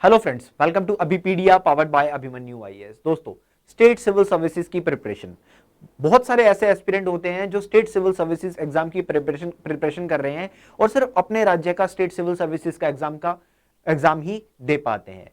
Hello friends, welcome to Abhipedia powered by Abhimanyu IAS. दोस्तों, state civil services की preparation, बहुत सारे ऐसे एस्पिरेंट होते हैं जो स्टेट सिविल सर्विसेज एग्जाम की प्रिपरेशन कर रहे हैं और सिर्फ अपने राज्य का स्टेट सिविल सर्विसेज का एग्जाम ही दे पाते हैं।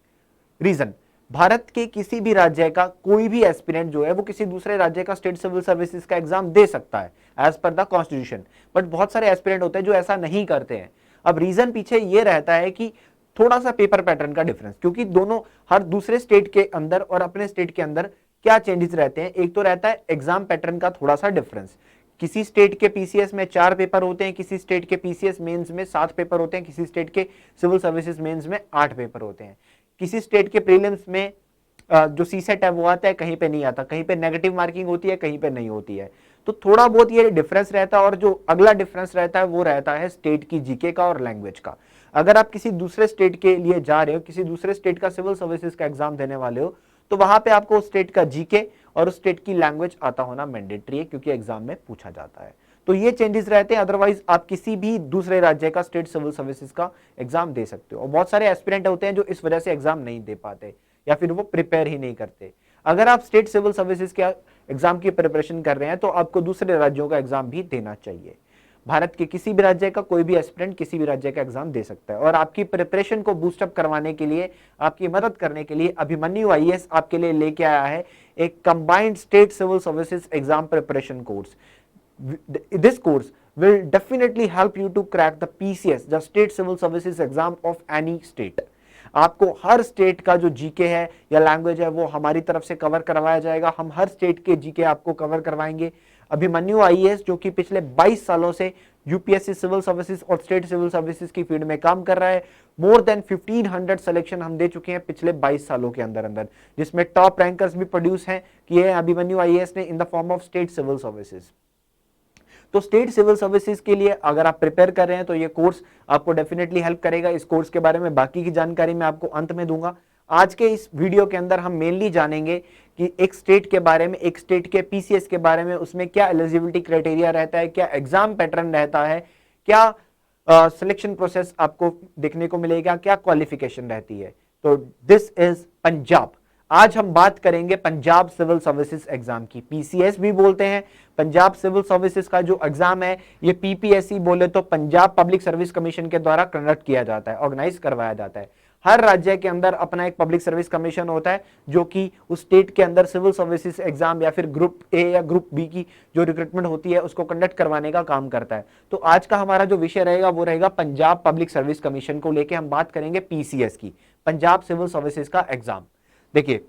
रीजन, भारत के किसी भी राज्य का कोई भी एस्पिरेंट जो है वो किसी दूसरे राज्य का स्टेट सिविल सर्विसेज का एग्जाम दे सकता है as per the constitution, but बहुत सारे एस्पिरेंट होते हैं जो ऐसा नहीं करते हैं। अब रीजन पीछे ये रहता है कि थोड़ा सा पेपर पैटर्न का डिफरेंस, क्योंकि दोनों हर दूसरे स्टेट के अंदर और अपने स्टेट के अंदर क्या चेंजेस रहते हैं। एक तो रहता है एग्जाम पैटर्न का थोड़ा सा डिफरेंस। किसी स्टेट के पीसीएस में 4 पेपर होते हैं, किसी स्टेट के पीसीएस मेंस में 7 पेपर होते हैं, किसी स्टेट के सिविल सर्विसेज मेंस में 8 पेपर होते हैं। किसी स्टेट के प्रीलिम्स में जो सीसेट है वो आता है, कहीं पे नहीं आता, कहीं पे नेगेटिव मार्किंग होती है, कहीं पे नहीं होती है। तो थोड़ा बहुत ये डिफरेंस रहता है। और जो अगला डिफरेंस रहता है वो रहता है स्टेट की जीके का और लैंग्वेज का। अगर आप किसी दूसरे स्टेट के लिए जा रहे हो, किसी दूसरे स्टेट का सिविल सर्विसेज का एग्जाम देने वाले हो, तो वहां पे आपको उस स्टेट का जीके और उस स्टेट की लैंग्वेज आता होना मैंडेटरी है, क्योंकि एग्जाम में पूछा जाता है। तो ये चेंजेस रहते हैं। अदरवाइज आप किसी भी दूसरे राज्य का स्टेट सिविल सर्विसेज का एग्जाम दे सकते हो। और बहुत सारे एस्पिरेंट होते हैं जो इस वजह से एग्जाम नहीं दे पाते या फिर वो प्रिपेयर ही नहीं करते। अगर आप स्टेट सिविल सर्विसेज के एग्जाम की प्रिपरेशन कर रहे हैं तो आपको दूसरे राज्यों का एग्जाम भी देना चाहिए। भारत के किसी भी राज्य का कोई भी एस्पिरेंट किसी भी राज्य का एग्जाम दे सकता है। और आपकी प्रिपरेशन को बूस्टअप करवाने के लिए, आपकी मदद करने के लिए अभिमन्यु आईएएस आपके लिए लेके आया है एक combined state civil services exam preparation course. This course will definitely help you to crack the PCS, the State Civil Services Exam of any state. आपको हर स्टेट का जो जीके है या लैंग्वेज है वो हमारी तरफ से कवर करवाया जाएगा। हम हर स्टेट के जीके आपको कवर करवाएंगे। अभिमन्यु आईएएस जो कि पिछले 22 सालों से यूपीएससी सिविल सर्विसेज और स्टेट सिविल सर्विसेज की फील्ड में काम कर रहा है। मोर देन 1500 सिलेक्शन हम दे चुके हैं पिछले 22 सालों के अंदर अंदर, जिसमें टॉप रैंकर्स भी प्रोड्यूस हैं किए हैं अभिमन्यु आईएएस ने in the form of state civil services. तो स्टेट सिविल सर्विसेज के लिए अगर आप प्रिपेयर कर रहे हैं तो ये कोर्स आपको डेफिनेटली हेल्प करेगा। इस कोर्स के बारे में बाकी की जानकारी मैं आपको अंत में दूंगा। आज के इस वीडियो के अंदर हम मेनली जानेंगे कि एक स्टेट के बारे में, एक स्टेट के पीसीएस के बारे में, उसमें क्या एलिजिबिलिटी क्राइटेरिया रहता है, क्या एग्जाम पैटर्न रहता है, क्या सिलेक्शन प्रोसेस आपको देखने को मिलेगा, क्या क्वालिफिकेशन रहती है। तो दिस इज पंजाब। आज हम बात करेंगे पंजाब सिविल सर्विसेज एग्जाम की। पीसीएस भी बोलते हैं। पंजाब सिविल सर्विसेज का जो एग्जाम है ये पीपीएससी बोले तो पंजाब पब्लिक सर्विस कमीशन के द्वारा कंडक्ट किया जाता है, ऑर्गेनाइज करवाया जाता है। हर राज्य के अंदर अपना एक पब्लिक सर्विस कमीशन होता है जो कि उस स्टेट के अंदर सिविल सर्विसेज एग्जाम या फिर ग्रुप ए या ग्रुप बी की जो रिक्रूटमेंट होती है उसको कंडक्ट करवाने का काम करता है। तो आज का हमारा जो विषय रहेगा वो रहेगा पंजाब पब्लिक सर्विस कमीशन को लेकर हम बात करेंगे पीसीएस की, पंजाब सिविल सर्विसेज का एग्जाम। देखिए,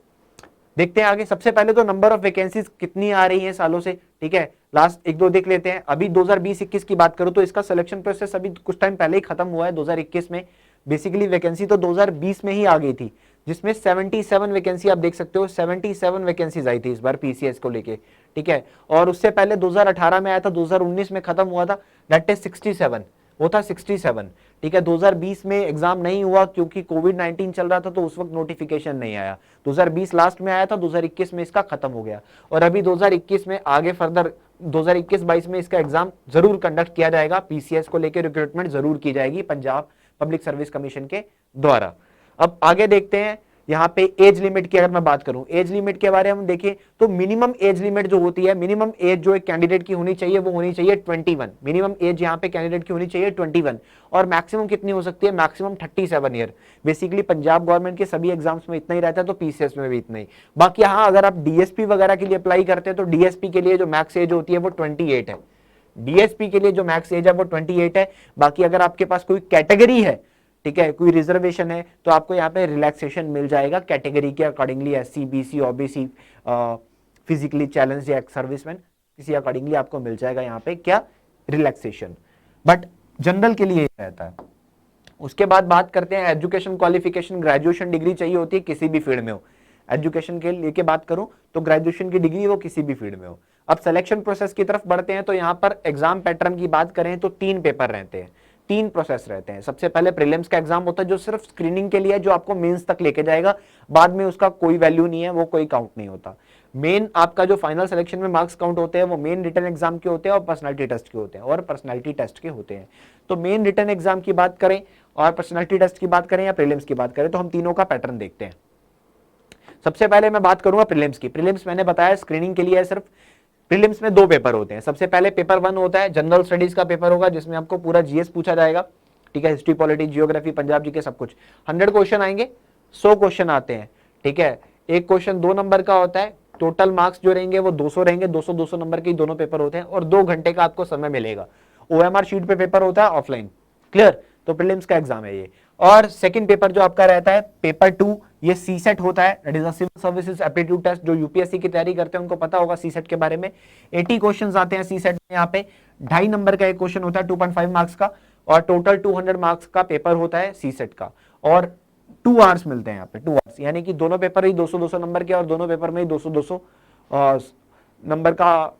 देखते हैं आगे। सबसे पहले तो नंबर ऑफ वैकेंसीज कितनी आ रही हैं सालों से, ठीक है, लास्ट एक दो देख लेते हैं। अभी 2020-21 की बात करूं तो इसका सिलेक्शन प्रोसेस अभी कुछ टाइम पहले ही खत्म हुआ है 2021 में। बेसिकली वैकेंसी तो 2020 में ही आ गई थी, जिसमें 77 वैकेंसी आप देख सकते हो। 77 वैकेंसीज आई थी इस बार पीसीएस को लेके, ठीक है। और उससे पहले 2018 में आया था, 2019 में खत्म हुआ था, दैट इज 67, वो था 67, ठीक है। 2020 में एग्जाम नहीं हुआ क्योंकि कोविड-19 चल रहा था, तो उस वक्त नोटिफिकेशन नहीं आया। 2020 लास्ट में आया था, 2021 में इसका खत्म हो गया। और अभी 2021 में आगे फर्दर 2021-22 में इसका एग्जाम जरूर कंडक्ट किया जाएगा। पीसीएस को लेकर रिक्रूटमेंट जरूर की जाएगी पंजाब पब्लिक सर्विस कमीशन के द्वारा। अब आगे देखते हैं। यहाँ पे एज लिमिट की अगर मैं बात करूं, एज लिमिट के बारे में हम देखें तो मिनिमम एज लिमिट जो होती है, मिनिमम एज जो एक कैंडिडेट की होनी चाहिए वो होनी चाहिए 21। मिनिमम एज यहाँ पे कैंडिडेट की होनी चाहिए 21। और मैक्सिमम कितनी हो सकती है? Maximum 37 year. Basically Punjab government के सभी एग्जाम्स में इतना ही रहता है, तो पीसीएस में भी इतना ही। बाकी हाँ, अगर आप डीएसपी वगैरह के लिए अप्लाई करते हैं तो डीएसपी के लिए जो मैक्स एज होती है वो 28 है। डीएसपी के लिए जो मैक्स एज है वो 28 है। बाकी अगर आपके पास कोई कैटेगरी है, ठीक है, कोई रिजर्वेशन है, तो आपको यहाँ पे रिलैक्सेशन मिल जाएगा कैटेगरी के accordingly. SC, BC, OBC, physically challenge या सर्विसमैन, किसी अकॉर्डिंगली आपको मिल जाएगा यहाँ पे क्या, रिलैक्सेशन। बट जनरल के लिए रहता है। उसके बाद बात करते हैं एजुकेशन क्वालिफिकेशन। ग्रेजुएशन डिग्री चाहिए होती है किसी भी फील्ड में हो। एजुकेशन के लेके बात करूं तो ग्रेजुएशन की डिग्री वो किसी भी फील्ड में हो। अब सिलेक्शन प्रोसेस की तरफ बढ़ते हैं तो यहाँ पर एग्जाम पैटर्न की बात करें तो 3 पेपर रहते हैं, 3 प्रोसेस रहते हैं। सबसे पहले प्रीलिम्स का एग्जाम होता है जो सिर्फ स्क्रीनिंग के लिए है, जो आपको मेंस तक लेके जाएगा। बाद में उसका कोई वैल्यू नहीं है, वो कोई काउंट नहीं होता। मेन आपका जो फाइनल सिलेक्शन में मार्क्स काउंट होते हैं वो मेन रिटन एग्जाम के होते हैं और पर्सनालिटी टेस्ट के होते हैं तो मेन रिटन एग्जाम की बात करें और पर्सनालिटी टेस्ट की बात करें या प्रीलिम्स की बात करें तो हम तीनों का पैटर्न देखते हैं। सबसे पहले मैं बात करूंगा प्रीलिम्स की। प्रीलिम्स मैंने बताया स्क्रीनिंग के लिए है सिर्फ। प्रीलिम्स में 2 पेपर होते हैं। सबसे पहले पेपर 1 होता है जनरल स्टडीज का पेपर होगा जिसमें आपको पूरा जीएस पूछा जाएगा, ठीक है, history, polity, geography, Punjab GK सब कुछ। 100 क्वेश्चन आएंगे, 100 क्वेश्चन आते हैं, ठीक है। एक क्वेश्चन 2 नंबर का होता है, टोटल मार्क्स जो रहेंगे वो 200 रहेंगे, 200 नंबर के दोनों पेपर होते हैं और 2 घंटे का आपको समय मिलेगा। ओएमआर शीट पे पेपर होता है ऑफलाइन, क्लियर। तो प्रीलिम्स का एग्जाम है ये। और सेकंड पेपर जो आपका रहता है पेपर 2, ये सीसेट होता है, that is a civil services aptitude test. जो यूपीएससी की तैयारी करते हैं उनको पता होगा सीसेट के बारे में। 80 क्वेश्चंस आते हैं सीसेट में। यहाँ पे 2.5 नंबर का एक क्वेश्चन होता है 2.5 मार्क्स का और टोटल 200 मार्क्स का पेपर होता है सीसेट का। और 2 आवर्स मिलते हैं यहाँ पे, 2 आवर्स, यानी कि दोनों पेपर ही 200 नंबर के और दोनों पेपर में ही 200 नंबर का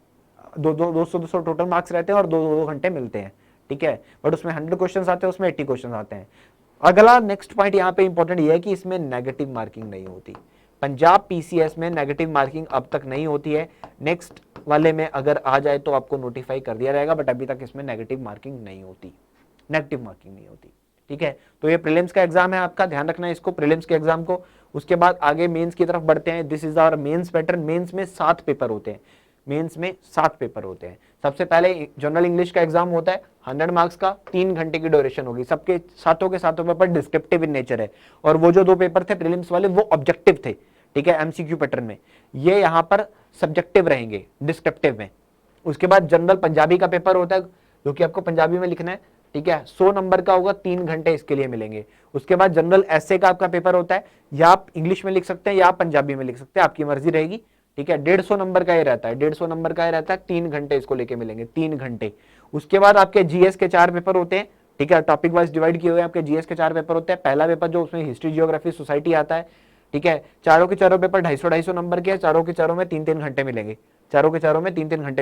200 टोटल मार्क्स रहते हैं और 2 घंटे मिलते हैं, ठीक है। बट उसमें 100 क्वेश्चंस आते हैं, उसमें 80 क्वेश्चंस आते हैं। अगला नेक्स्ट पॉइंट यहाँ पे इंपॉर्टेंट ये है कि इसमें नेगेटिव मार्किंग नहीं होती। पंजाब पीसीएस में नेगेटिव मार्किंग अब तक नहीं होती है। नेक्स्ट वाले में अगर आ जाए तो आपको नोटिफाई कर दिया जाएगा, बट अभी तक इसमें नेगेटिव मार्किंग नहीं होती, ठीक है। तो ये प्रीलिम्स का एग्जाम है आपका, ध्यान रखना है इसको, प्रीलिम्स के एग्जाम को। उसके बाद आगे मेंस की तरफ बढ़ते हैं। This is our mains pattern. Mains में 7 पेपर होते हैं। सबसे पहले जनरल इंग्लिश का एग्जाम होता है 100 मार्क्स का, 3 घंटे की ड्यूरेशन होगी। सबके सातों के सातों पेपर डिस्क्रिप्टिव इन नेचर है और वो जो 2 पेपर थे प्रीलिम्स वाले वो ऑब्जेक्टिव थे, ठीक है, एमसीक्यू पैटर्न में। ये यहाँ पर सब्जेक्टिव रहेंगे डिस्क्रिप्टिव में। उसके बाद जनरल पंजाबी का पेपर होता है जो कि आपको पंजाबी में लिखना है, ठीक है, 100 नंबर का होगा, 3 घंटे इसके लिए मिलेंगे। उसके बाद जनरल एसे का आपका पेपर होता है, या आप इंग्लिश में लिख सकते हैं या आप पंजाबी में लिख सकते हैं, आपकी मर्जी रहेगी, ठीक है। 150 नंबर का ये रहता है, 150 नंबर का ये रहता है, 3 घंटे इसको लेके मिलेंगे, 3 घंटे। उसके बाद आपके जीएस के 4 पेपर होते हैं, ठीक है, टॉपिक वाइज डिवाइड किए हुए आपके जीएस के 4 पेपर होते हैं। पहला पेपर जो उसमें हिस्ट्री, जियोग्राफी, सोसाइटी आता है, ठीक है। चारों के चारों पेपर 250 नंबर के, चारों के चारों में 3-3 घंटे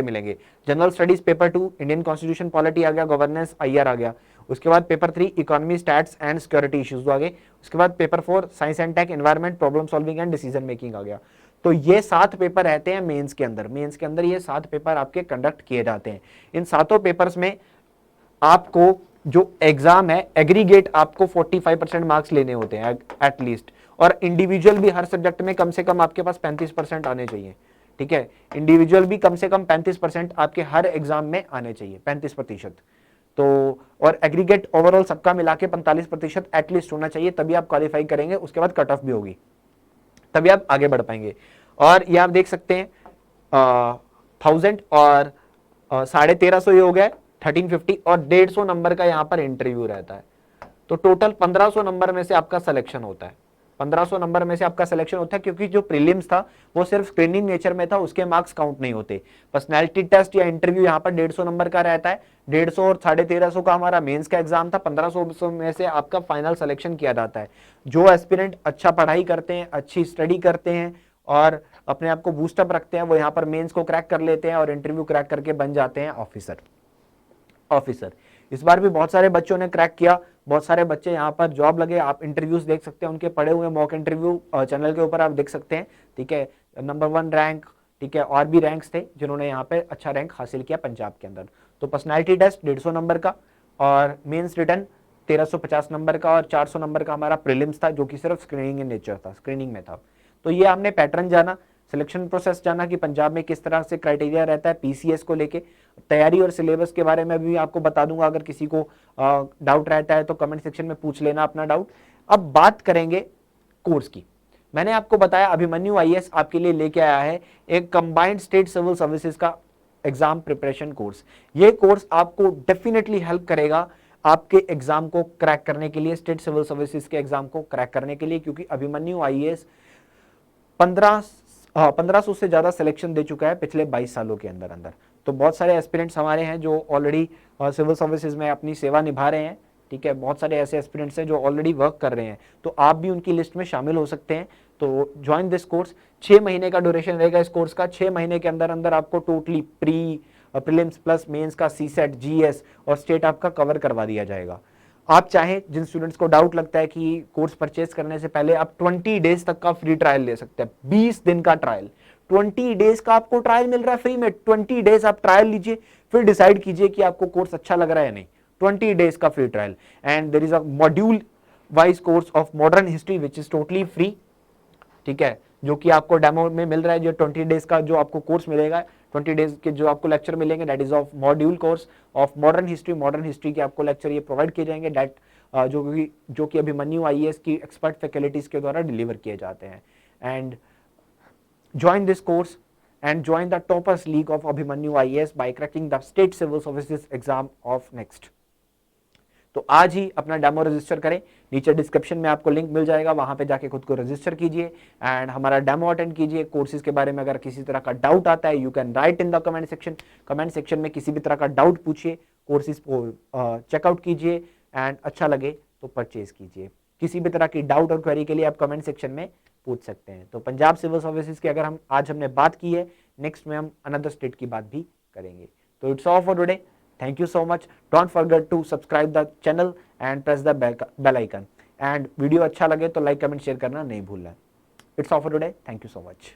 मिलेंगे, general studies paper 2 Indian constitution, polity आ गया, गवर्नेंस, आईआर आ गया। उसके बाद paper 3 economy, stats and security issues आ गए। उसके बाद paper 4 science and tech, environment, problem solving and decision making आ गया। तो ये 7 पेपर रहते हैं मेंस के अंदर ये 7 पेपर आपके कंडक्ट किए जाते हैं। इन 7 पेपर्स में आपको जो एग्जाम है एग्रीगेट आपको 45% मार्क्स लेने होते हैं एटलीस्ट, और इंडिविजुअल भी हर सब्जेक्ट में कम से कम आपके पास 35% आने चाहिए, ठीक है। इंडिविजुअल भी कम से कम 35% आपके हर एग्जाम में आने चाहिए, 35%। तो और एग्रीगेट ओवरऑल सबका मिला के 45% एटलीस्ट होना चाहिए, तभी आप क्वालिफाई करेंगे। उसके बाद कट ऑफ भी होगी, तभी आप आगे बढ़ पाएंगे। और ये आप देख सकते हैं 1000 और 1350 ये हो गया 1350 और 150 नंबर का यहाँ पर इंटरव्यू रहता है। तो टोटल 1500 नंबर में से आपका सिलेक्शन होता है, 1500 नंबर में से आपका सिलेक्शन होता है, क्योंकि जो प्रीलिम्स था वो सिर्फ स्क्रीनिंग नेचर में था, उसके मार्क्स काउंट नहीं होते। पर्सनैलिटी टेस्ट या इंटरव्यू यहाँ पर 150 नंबर का रहता है। 150 और 1350 का हमारा मेंस का एग्जाम था। 1500 में से आपका फाइनल सिलेक्शन किया जाता है। जो एस्पिरेंट अच्छा पढ़ाई करते हैं, अच्छी स्टडी करते हैं और अपने आप को बूस्टअप रखते हैं, वो यहाँ पर मेंस को क्रैक कर लेते हैं और इंटरव्यू क्रैक करके बन जाते हैं ऑफिसर। इस बार भी बहुत सारे बच्चों ने क्रैक किया, बहुत सारे बच्चे यहाँ पर जॉब लगे। आप इंटरव्यूज देख सकते हैं, उनके पड़े हुए मॉक इंटरव्यू चैनल के ऊपर आप देख सकते हैं, ठीक है। नंबर 1 रैंक, ठीक है, और भी रैंक्स थे जिन्होंने यहाँ पे अच्छा रैंक हासिल किया पंजाब के अंदर। तो पर्सनैलिटी टेस्ट 150 नंबर का और मेंस रिटर्न 1350 नंबर का और 400 नंबर का हमारा प्रीलिम्स था, जो कि सिर्फ स्क्रीनिंग इन नेचर था, स्क्रीनिंग में था। तो ये हमने पैटर्न जाना, सिलेक्शन प्रोसेस जाना कि पंजाब में किस तरह से क्राइटेरिया रहता है पीसीएस को लेके। तैयारी और सिलेबस के बारे में भी आपको बता दूंगा, अगर किसी को डाउट रहता है तो कमेंट सेक्शन में पूछ लेना अपना डाउट। अब बात करेंगे कोर्स की। मैंने आपको बताया अभिमन्यु आईएएस आपके लिए लेके आया है एक कंबाइंड स्टेट सिविल सर्विसेज का एग्जाम प्रिपरेशन कोर्स। ये कोर्स आपको डेफिनेटली हेल्प करेगा आपके एग्जाम को क्रैक करने के लिए, स्टेट सिविल सर्विसेज के एग्जाम को क्रैक करने के लिए, क्योंकि अभिमन्यु आईएएस 1500 से ज्यादा सिलेक्शन दे चुका है पिछले 22 सालों के अंदर। तो बहुत सारे एस्पिरेंट्स हमारे हैं जो ऑलरेडी सिविल सर्विसेज में अपनी सेवा निभा रहे हैं, ठीक है। बहुत सारे ऐसे एस्पिरेंट्स हैं जो ऑलरेडी वर्क कर रहे हैं, तो आप भी उनकी लिस्ट में शामिल हो सकते हैं। तो ज्वाइन दिस कोर्स। 6 महीने का ड्यूरेशन रहेगा इस कोर्स का। 6 महीने के अंदर आपको टोटली प्रीलिम्स प्लस मेंस का सीसेट, जीएस और स्टेट आपका कवर करवा दिया जाएगा। आप चाहें, जिन स्टूडेंट्स को डाउट लगता है कि कोर्स परचेज करने से पहले आप 20 डेज तक का फ्री ट्रायल ले सकते हैं, 20 दिन का ट्रायल, 20 डेज का आपको ट्रायल मिल रहा है फ्री में। 20 डेज आप ट्रायल लीजिए, फिर डिसाइड कीजिए कि आपको कोर्स अच्छा लग रहा है या नहीं। 20 डेज का free trial, and there is a module wise course of modern history which is totally free, ठीक है, जो कि आपको डेमो में मिल रहा है। जो 20 डेज का जो आपको कोर्स मिलेगा, 20 डेज के जो आपको लेक्चर मिलेंगे, that is of module course of modern history के आपको लेक्चर ये प्रोवाइड किए जाएंगे, दैट जो कि अभिमन्यु आईएएस की एक्सपर्ट फैकल्टीज के द्वारा डिलीवर किए जाते हैं। And join this course and join the toppers league of Abhimanyu IAS by cracking the state civil services exam of next। तो आज ही अपना डेमो रजिस्टर करें, नीचे डिस्क्रिप्शन में आपको लिंक मिल जाएगा, वहां पे जाके खुद को रजिस्टर कीजिए एंड हमारा डेमो अटेंड कीजिए। कोर्सेज के बारे में अगर किसी तरह का डाउट आता है, you can write in the comment section में किसी भी तरह का डाउट पूछिए, कोर्सेज को चेकआउट कीजिए एंड अच्छा लगे तो परचेज कीजिए। किसी भी तरह की डाउट और क्वेरी के लिए आप कमेंट सेक्शन में पूछ सकते हैं। तो पंजाब सिविल सर्विसेज की अगर हम आज हमने बात की है, नेक्स्ट में हम अनदर स्टेट की बात भी करेंगे। तो it's all for today, thank you so much, don't forget to subscribe the channel and press the bell icon, and video अच्छा लगे तो लाइक कमेंट शेयर करना नहीं भूलना। It's all for today, thank you so much.